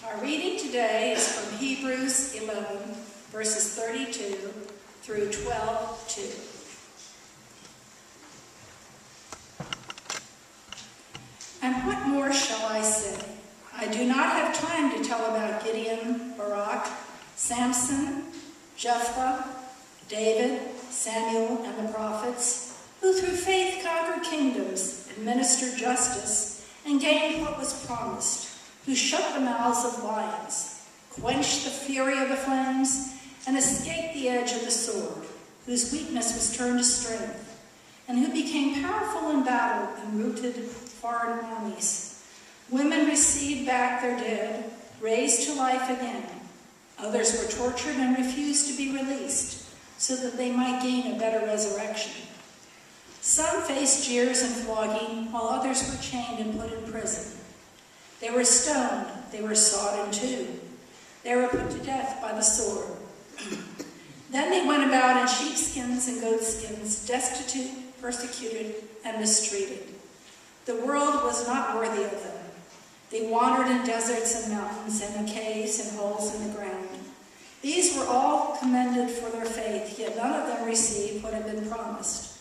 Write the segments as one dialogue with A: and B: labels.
A: Our reading today is from Hebrews 11, verses 32 through 12:2. And what more shall I say? I do not have time to tell about Gideon, Barak, Samson, Jephthah, David, Samuel, and the prophets, who through faith conquered kingdoms, administered justice, and gained what was promised, who shut the mouths of lions, quenched the fury of the flames, and escaped the edge of the sword, whose weakness was turned to strength, and who became powerful in battle and routed foreign armies. Women received back their dead, raised to life again. Others were tortured and refused to be released, so that they might gain a better resurrection. Some faced jeers and flogging, while others were chained and put in prison. They were stoned, they were sawed in two. They were put to death by the sword. Then they went about in sheepskins and goatskins, destitute, persecuted, and mistreated. The world was not worthy of them. They wandered in deserts and mountains and in caves and holes in the ground. These were all commended for their faith, yet none of them received what had been promised.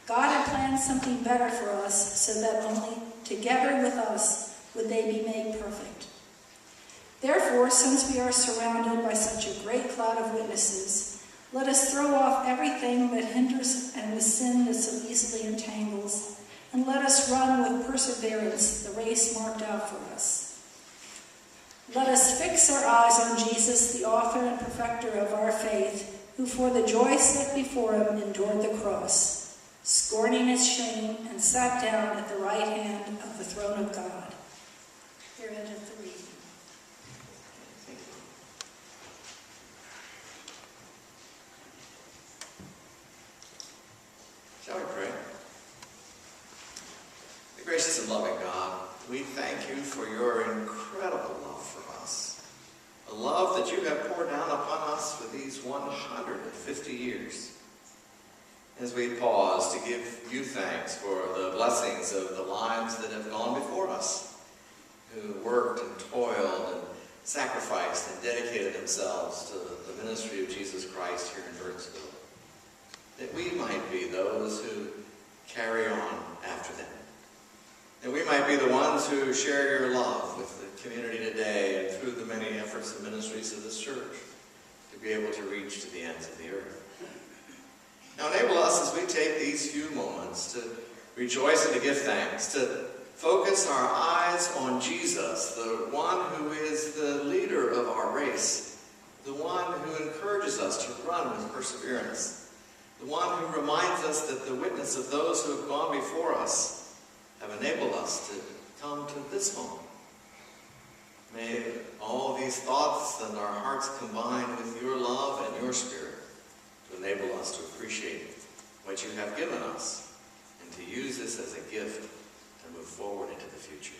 A: God had planned something better for us, so that only together with us would they be made perfect. Therefore, since we are surrounded by such a great cloud of witnesses, let us throw off everything that hinders and the sin that so easily entangles, and let us run with perseverance the race marked out for us. Let us fix our eyes on Jesus, the author and perfecter of our faith, who for the joy set before him endured the cross, scorning its shame, and sat down at the right hand of the throne of God. Here endeth the reading.
B: Shall we pray? The gracious and loving God, we thank you for your incredible love for us. A love that you have poured down upon us for these 150 years. As we pause to give you thanks for the blessings of the lives that have gone before us, who worked and toiled and sacrificed and dedicated themselves to the ministry of Jesus Christ here in Burnsville, that we might be those who carry on after them. That we might be the ones who share your love with the community today and through the many efforts and ministries of this church to be able to reach to the ends of the earth. Now enable us as we take these few moments to rejoice and to give thanks, to focus our eyes on Jesus, the one who is the leader of our race, the one who encourages us to run with perseverance, the one who reminds us that the witness of those who have gone before us have enabled us to come to this moment. May all these thoughts and our hearts combine with your love and your spirit to enable us to appreciate what you have given us and to use this as a gift to move forward into the future.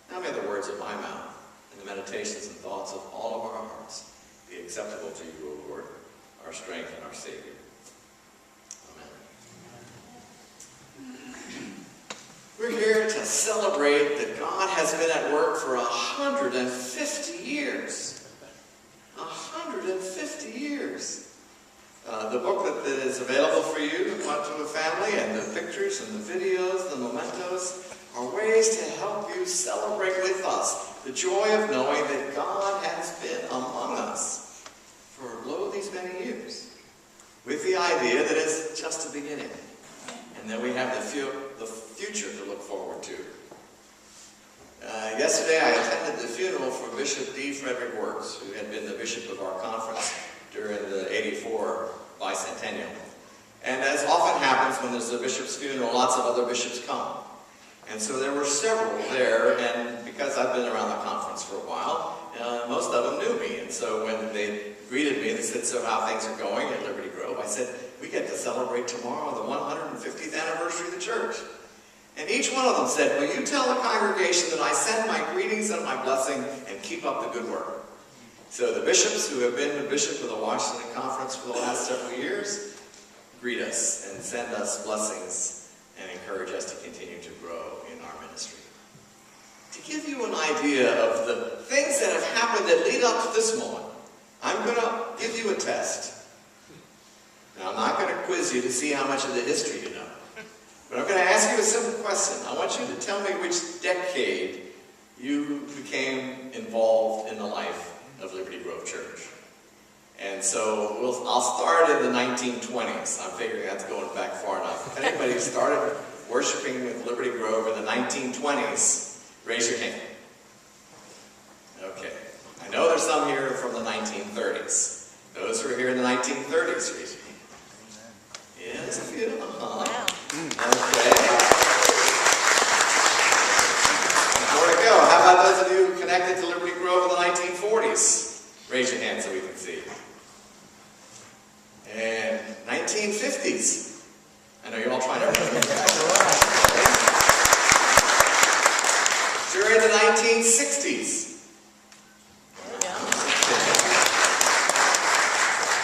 B: Now may the words of my mouth and the meditations and thoughts of all of our hearts be acceptable to you, O Lord, our strength and our Savior. We're here to celebrate that God has been at work for 150 years. 150 years. The booklet that is available for you, Went to a Family, and the pictures and the videos, the mementos, are ways to help you celebrate with us the joy of knowing that God has been among us for these many years, with the idea that it's just a beginning, and that we have the future to look forward to. Yesterday I attended the funeral for Bishop D. Frederick Works, who had been the bishop of our conference during the 84 bicentennial. And as often happens when there's a bishop's funeral, lots of other bishops come. And so there were several there, and because I've been around the conference for a while, most of them knew me. And so when they greeted me, they said, "So how things are going at Liberty Grove?" I said, "We get to celebrate tomorrow the 150th anniversary of the church." And each one of them said, "Will you tell the congregation that I send my greetings and my blessing and keep up the good work?" So the bishops who have been the bishop of the Washington Conference for the last several years greet us and send us blessings and encourage us to continue to grow in our ministry. To give you an idea of the things that happened that lead up to this moment, I'm going to give you a test. Now, I'm not going to quiz you to see how much of the history you know. But I'm going to ask you a simple question. I want you to tell me which decade you became involved in the life of Liberty Grove Church. And so I'll start in the 1920s. I'm figuring that's going back far enough. If anybody started worshiping with Liberty Grove in the 1920s, raise your hand. Okay. I know there's some here from the 1930s. Those who are here in the 1930s, raise your hand. Yeah, there's a few. Wow. Okay. More to go. How about those of you connected to Liberty Grove in the 1940s? Raise your hand so we can see. And 1950s. I know you're all trying to remember that. During the 1960s.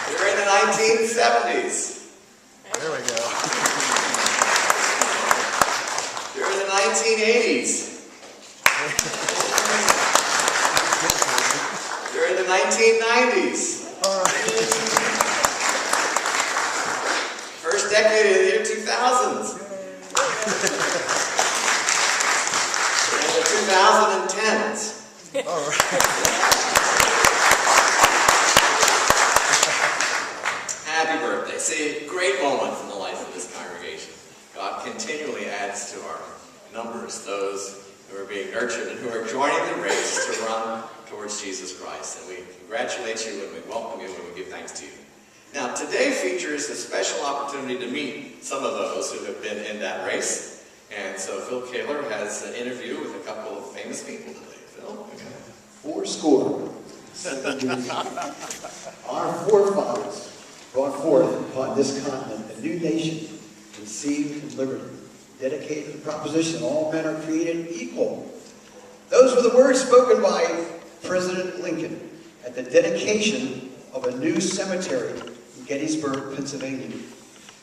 B: During the 1970s.
C: There we go.
B: During the 1980s. During the 1990s.
C: All right.
B: First decade of the year 2000s. And the 2010s.
C: All right.
B: Happy birthday. See, great moments in the life of this congregation. God continually adds to our numbers those who are being nurtured and who are joining the race to run towards Jesus Christ. And we congratulate you and we welcome you and we give thanks to you. Now, today features a special opportunity to meet some of those who have been in that race. And so Phil Kaler has an interview with a couple of famous people today. Phil? Okay.
D: 70 years ago, our forefathers brought forth upon this continent a new nation conceived in liberty, dedicated to the proposition all men are created equal. Those were the words spoken by President Lincoln at the dedication of a new cemetery in Gettysburg, Pennsylvania.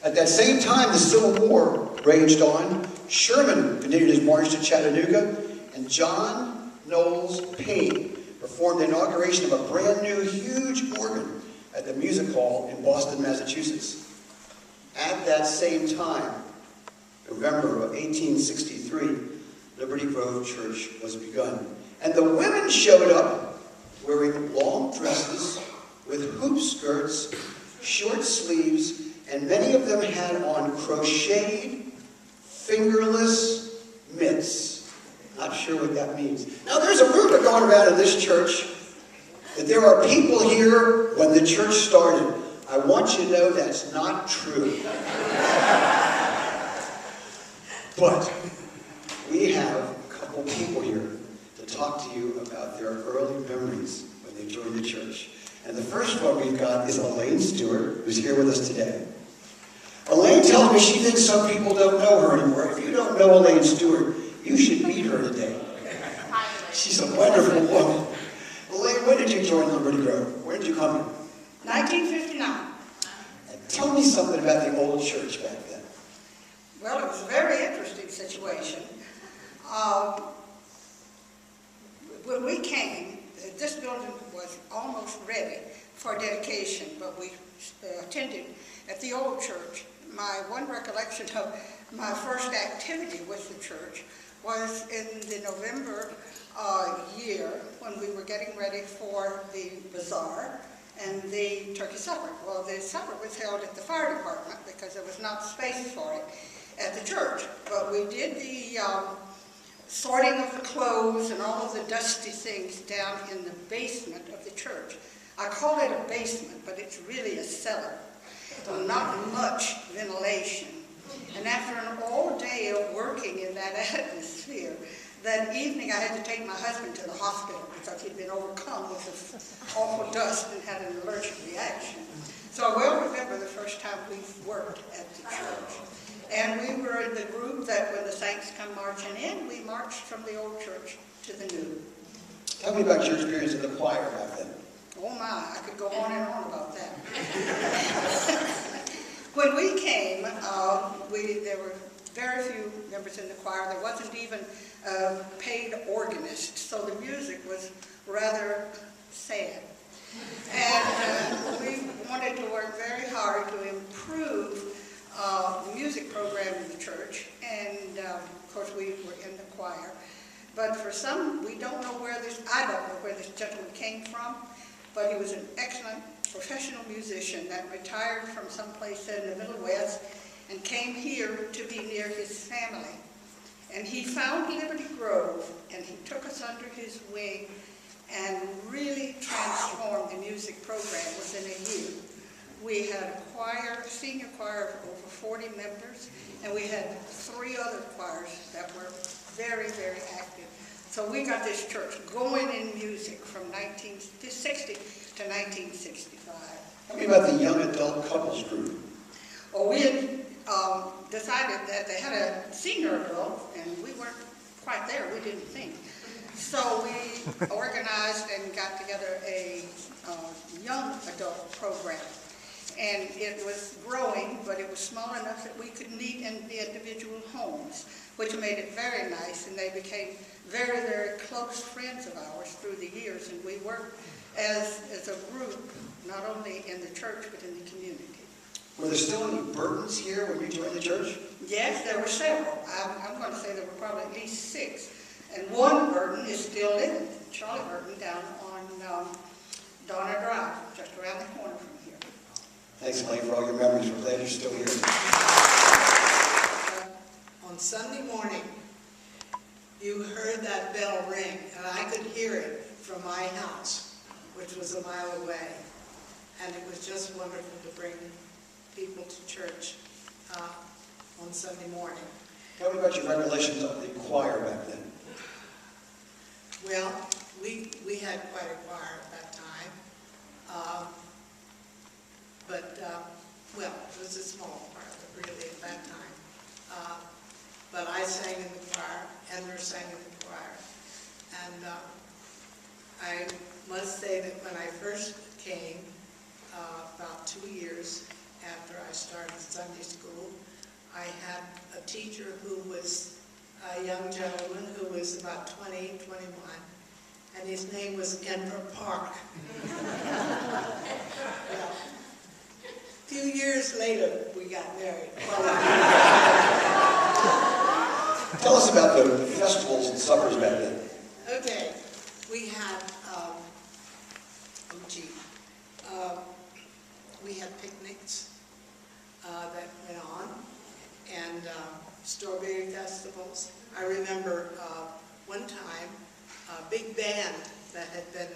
D: At that same time, the Civil War raged on. Sherman continued his march to Chattanooga, and John Knowles Payne performed the inauguration of a brand new huge organ at the Music Hall in Boston, Massachusetts. At that same time, November of 1863, Liberty Grove Church was begun. And the women showed up wearing long dresses with hoop skirts, short sleeves, and many of them had on crocheted, fingerless mitts. Not sure what that means. Now there's a rumor going around in this church that there are people here when the church started. I want you to know that's not true. But we have a couple people here to talk to you about their early memories when they joined the church. And the first one we've got is Elaine Stewart, who's here with us today. Elaine tells me she thinks some people don't know her anymore. If you don't know Elaine Stewart, you should meet her today. She's a wonderful woman. Elaine, when did you join Liberty Grove? When did you come in?
E: 1959.
D: And tell me something about the old church back then.
E: Well, it was a very interesting situation. When we came, this building was almost ready for dedication, but we attended at the old church. My one recollection of my first activity with the church was in the November year when we were getting ready for the bazaar and the turkey supper. Well, the supper was held at the fire department because there was not space for it at the church. But we did the sorting of the clothes and all of the dusty things down in the basement of the church. I call it a basement, but it's really a cellar. Not much ventilation. And after an all day of working in that atmosphere, that evening I had to take my husband to the hospital because he'd been overcome with this awful dust and had an allergic reaction. So I well remember the first time we worked at the church. And we were in the group that when the saints come marching in, we marched from the old church to the new.
D: Tell me about your experience in the choir back then.
E: Oh my, I could go on and on about that. When we came, there were very few members in the choir. There wasn't even a paid organist, so the music was rather sad. And we wanted to work very hard to improve the music program in the church, and of course we were in the choir. But for some, we don't know where this, I don't know where this gentleman came from, but he was an excellent professional musician that retired from someplace in the Middle West and came here to be near his family. And he found Liberty Grove, and he took us under his wing and really transformed the music program within a year. We had a choir, a senior choir of over 40 members, and we had 3 other choirs that were very, very active. So we got this church going in music from 1960 to 1965.
D: Tell me about the young adult couples group.
E: Well, we had decided that they had a senior adult, and we weren't quite there, we didn't think. So we organized and got together a young adult program. And it was growing, but it was small enough that we could meet in the individual homes, which made it very nice, and they became very, very close friends of ours through the years, and we worked as a group, not only in the church, but in the community.
D: Were there still any burdens here when you joined the church?
E: Yes, there were several. I'm going to say there were probably at least 6. And one burden is still living, Charlie Burton, down on Donna Drive, just around the corner from here.
D: Thanks, Elaine, for all your memories. We're glad you're still here.
F: On Sunday morning, you heard that bell ring, and I could hear it from my house, which was a mile away. And it was just wonderful to bring people to church on Sunday morning.
D: Tell me about your recollections of the choir back then.
F: Well, we had quite a choir at that time. Well, it was a small choir, really, at that time. But I sang in the choir, Edmer sang in the choir. And I must say that when I first came, about 2 years after I started Sunday school, I had a teacher who was a young gentleman who was about 20, 21, and his name was Edmer Park. Well, a few years later, we got married.
D: Tell us about the festivals and suppers back then.
F: Okay, we had, we had picnics that went on, and strawberry festivals. I remember one time a big band that had been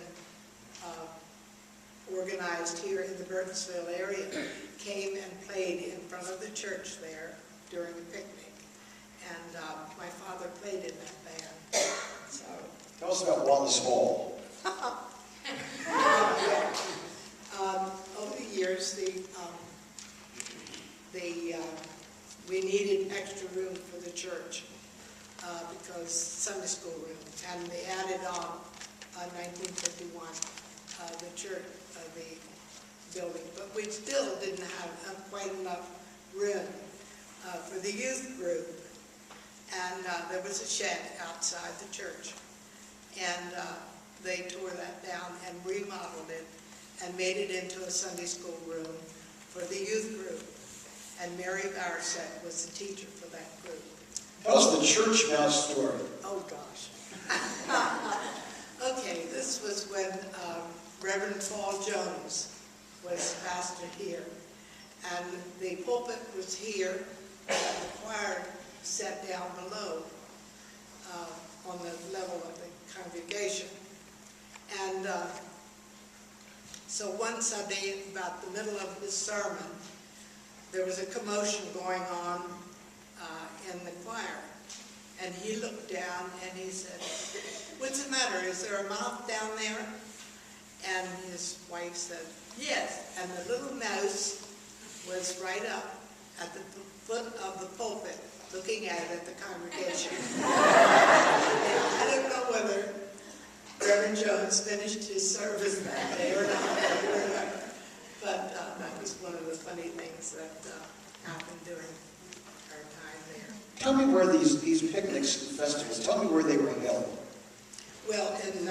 F: organized here in the Burtonsville area came and played in front of the church there during a picnic. And my father played in that band. So.
D: Tell us about Wallace Hall.
F: Over the years, we needed extra room for the church because Sunday school room, and they added on 1951 the church, the building, but we still didn't have quite enough room for the youth group, and there was a shed outside the church, and they tore that down and remodeled it and made it into a Sunday school room for the youth group. And Mary Bowerset was the teacher for that group.
D: Tell us the church mouse story.
F: Oh, gosh. Okay, this was when Reverend Paul Jones was pastor here. And the pulpit was here, and the choir sat down below on the level of the congregation. And so one Sunday, about the middle of his sermon, there was a commotion going on in the choir. And he looked down and he said, "What's the matter? Is there a mouth down there?" And his wife said, "Yes." And the little mouse was right up at the foot of the pulpit, looking at the congregation. I don't know whether Reverend Jones finished his service that day or not. But that was one of the funny things that happened during our time there.
D: Tell me where these picnics and festivals, tell me where they were held.
F: Well, in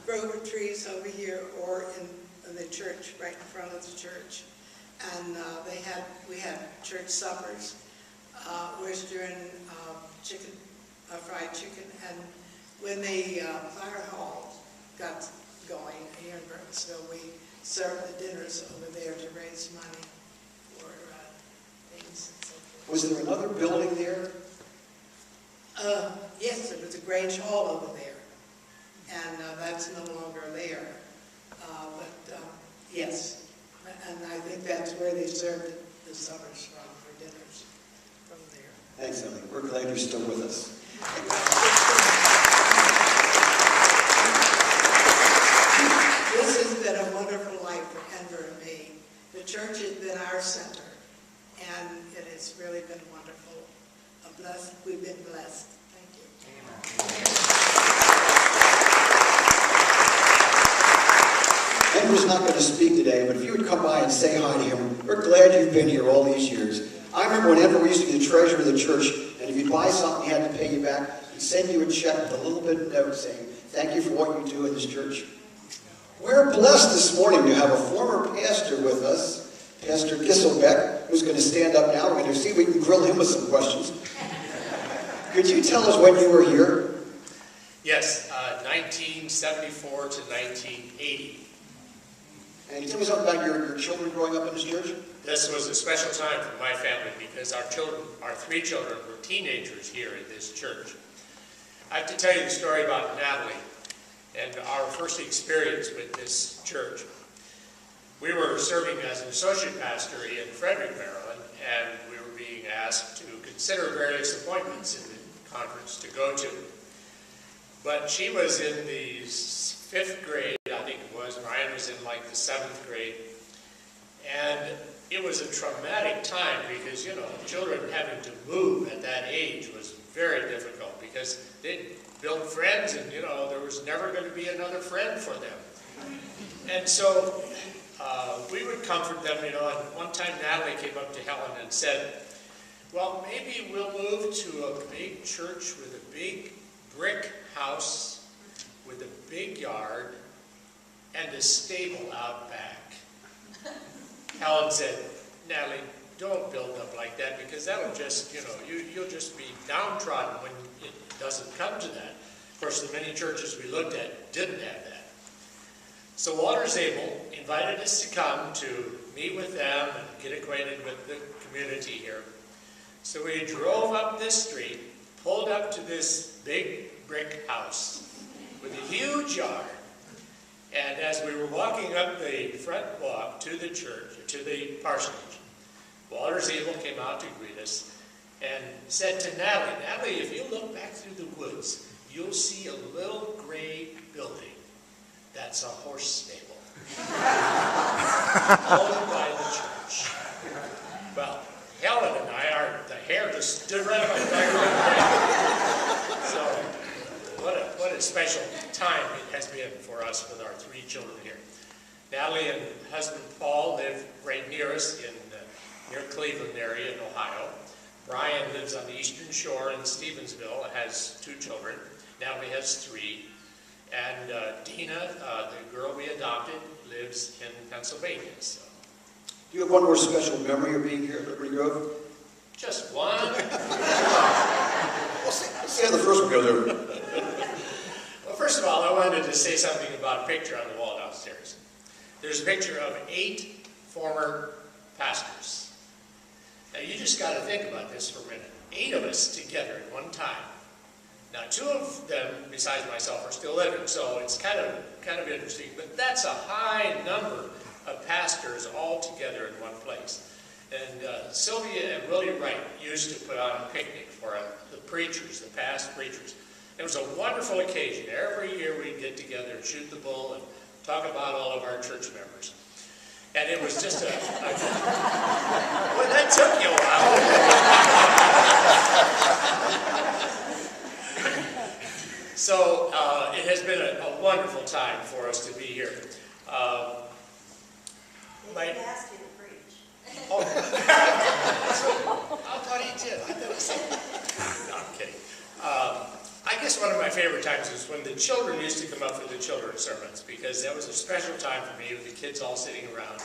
F: grove of trees over here or in the church, right in front of the church. And we had church suppers, oyster and chicken, fried chicken. And when the fire hall got going here in Burnsville, we served the dinners over there to raise money for things and so forth.
D: Was there another building there?
F: Yes, there was a Grange Hall over there, and that's no longer there. But yes, and I think that's where they served the suppers for dinners from there.
D: Thanks, Ellie. We're glad you're still with us.
F: This has been a wonderful life for Enver and me. The church has been our center, and it has really been wonderful. We've been blessed. Thank you.
D: Enver's not going to speak today, but if you would come by and say hi to him, we're glad you've been here all these years. I remember when Enver used to be the treasurer of the church, and if you buy something, he had to pay you back. He'd send you a check with a little bit of note saying, thank you for what you do in this church. We're blessed this morning to have a former pastor with us, Pastor Gisselbeck, who's going to stand up now. We're going to see if we can grill him with some questions. Could you tell us when you were here?
G: Yes, 1974 to 1980.
D: And can you tell me something about your children growing up in this church?
G: This was a special time for my family because our 3 children were teenagers here in this church. I have to tell you the story about Natalie and our first experience with this church. We were serving as an associate pastor in Frederick, Maryland, and we were being asked to consider various appointments in the conference to go to. But she was in the 5th grade, I think it was. Ryan was in like the 7th grade. And it was a traumatic time because, you know, children having to move at that age was very difficult because they'd build friends and, you know, there was never going to be another friend for them. And so we would comfort them, you know, and one time Natalie came up to Helen and said, well, maybe we'll move to a big church with a big brick house with a big yard and a stable out back. Helen said, Natalie, don't build up like that because that'll just, you know, you'll just be downtrodden when it doesn't come to that. Of course, the many churches we looked at didn't have that. So Walter Zabel invited us to come to meet with them and get acquainted with the community here. So we drove up this street, pulled up to this big brick house with a huge yard. And as we were walking up the front walk to the church, to the parsonage, Walter Zabel came out to greet us and said to Natalie, Natalie, if you look back through the woods, you'll see a little gray building. That's a horse stable. Owned by the church. Well, Helen and I, the hair just stood right on my back. So, what a special time it has been for us with our 3 children here. Natalie and husband Paul live right near us in near Cleveland area in Ohio. Brian lives on the Eastern Shore in Stevensville and has 2 children. Natalie has 3. And Dina, the girl we adopted, lives in Pennsylvania. So.
D: Do you have one more special memory of being here at Liberty Grove?
G: Just one.
D: Let's see how the first one goes over.
G: Well, first of all, I wanted to say something about a picture on the wall downstairs. There's a picture of 8 former pastors. Now, you just got to think about this for a minute. 8 of us together at one time. Now, 2 of them, besides myself, are still living, so it's kind of interesting. But that's a high number of pastors all together in one place. And Sylvia and Willie Wright used to put on a picnic for the preachers, the past preachers. It was a wonderful occasion. Every year we'd get together and shoot the bull and talk about all of our church members. And it was just well, that took you a while. So it has been a wonderful time for us to be here.
H: They asked you to preach.
G: Oh, I thought he did. I thought he said. No, I'm kidding. I guess guess one of my favorite times was when the children used to come up for the children's sermons, because that was a special time for me with the kids all sitting around.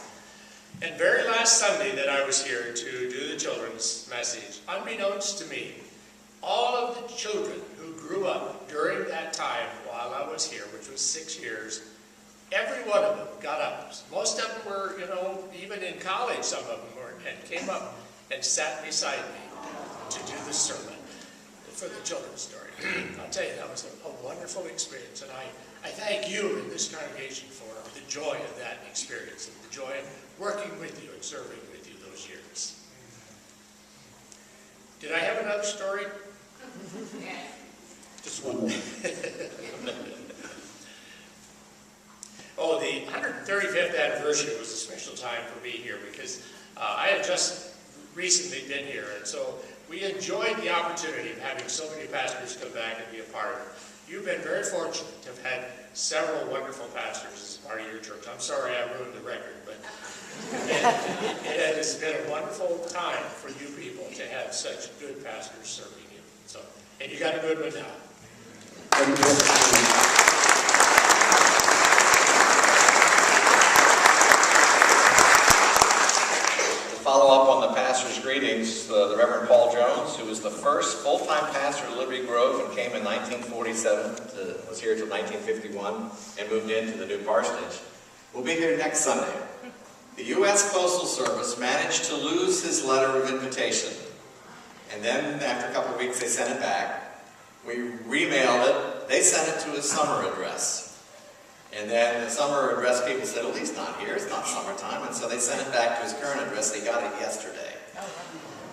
G: And very last Sunday that I was here to do the children's message, unbeknownst to me, all of the children who grew up during that time while I was here, which was 6 years, every one of them got up. Most of them were, even in college, some of them were, and came up and sat beside me to do the sermon for the children's story. I'll tell you, that was a wonderful experience, and I thank you in this congregation for the joy of that experience, and the joy of working with you and serving with you those years. Did I have another story? Just one. Oh, the 135th anniversary was a special time for me here, because I had just recently been here, and so we enjoyed the opportunity of having so many pastors come back and be a part of it. You've been very fortunate to have had several wonderful pastors as part of your church. I'm sorry I ruined the record, but it has been a wonderful time for you people to have such good pastors serving you. So, and you got a good one now.
B: Follow up on the pastor's greetings, the Reverend Paul Jones, who was the first full-time pastor of Liberty Grove and came in 1947, was here till 1951, and moved into the new parsonage, will be here next Sunday. The U.S. Postal Service managed to lose his letter of invitation, and then after a couple of weeks they sent it back. We remailed it. They sent it to his summer address. And then the summer address people said, well, he's not here, it's not summertime, and so they sent it back to his current address. He got it yesterday.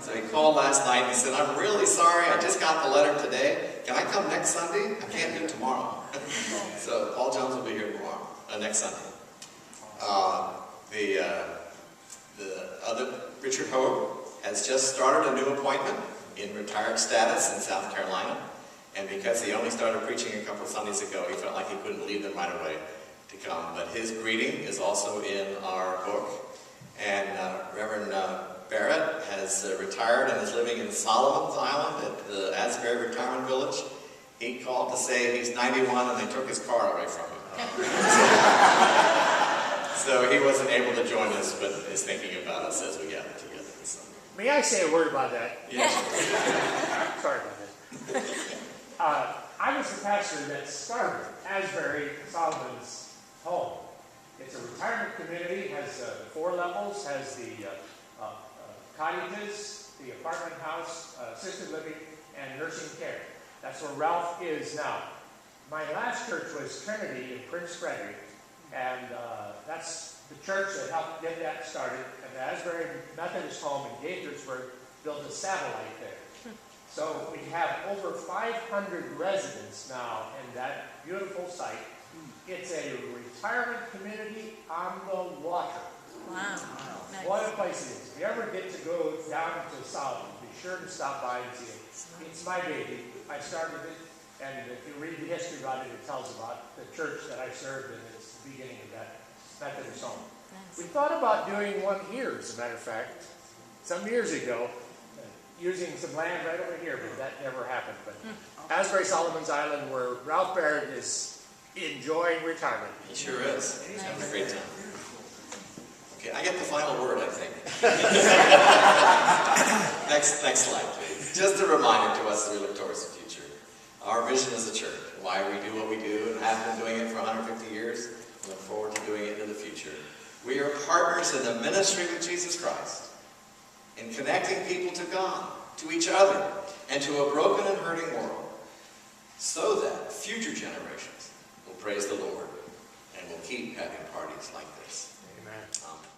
B: So he called last night and he said, I'm really sorry, I just got the letter today. Can I come next Sunday? I can't do it tomorrow. So Paul Jones will be here tomorrow, next Sunday. The other, Richard Hogue, has just started a new appointment in retired status in South Carolina. And because he only started preaching a couple of Sundays ago, he felt like he couldn't leave them right away to come. But his greeting is also in our book. And Reverend Barrett has retired and is living in Solomon's Island at the Asbury Retirement Village. He called to say he's 91 and they took his car away from him. So he wasn't able to join us, but is thinking about us as we gather together. So.
G: May I say a word about that?
B: Yes.
G: Sorry about that. I was the pastor that started Asbury Solomon's home. It's a retirement community, has 4 levels, has the cottages, the apartment house, assisted living, and nursing care. That's where Ralph is now. My last church was Trinity in Prince Frederick, and that's the church that helped get that started. And the Asbury Methodist Home in Gaithersburg built a satellite there. So we have over 500 residents now in that beautiful site. It's a retirement community on the water.
H: Wow. Nice.
G: What a place it is. If you ever get to go down to Solomon, be sure to stop by and see it. It's my baby. I started it, and if you read the history about it, it tells about the church that I served in. It's the beginning of that Methodist home.
H: Nice.
G: We thought about doing one here, as a matter of fact, some years ago, using some land right over here, but that never happened. But Asbury Solomon's Island, where Ralph Barrett is enjoying retirement.
B: He sure is. He's having a great time. Okay, I get the final word, I think. Next slide, please. Just a reminder to us as we look towards the future. Our vision as a church, why we do what we do, and have been doing it for 150 years, and look forward to doing it in the future. We are partners in the ministry with Jesus Christ, in connecting people to God, to each other, and to a broken and hurting world, so that future generations will praise the Lord and will keep having parties like this.
G: Amen.
B: Amen.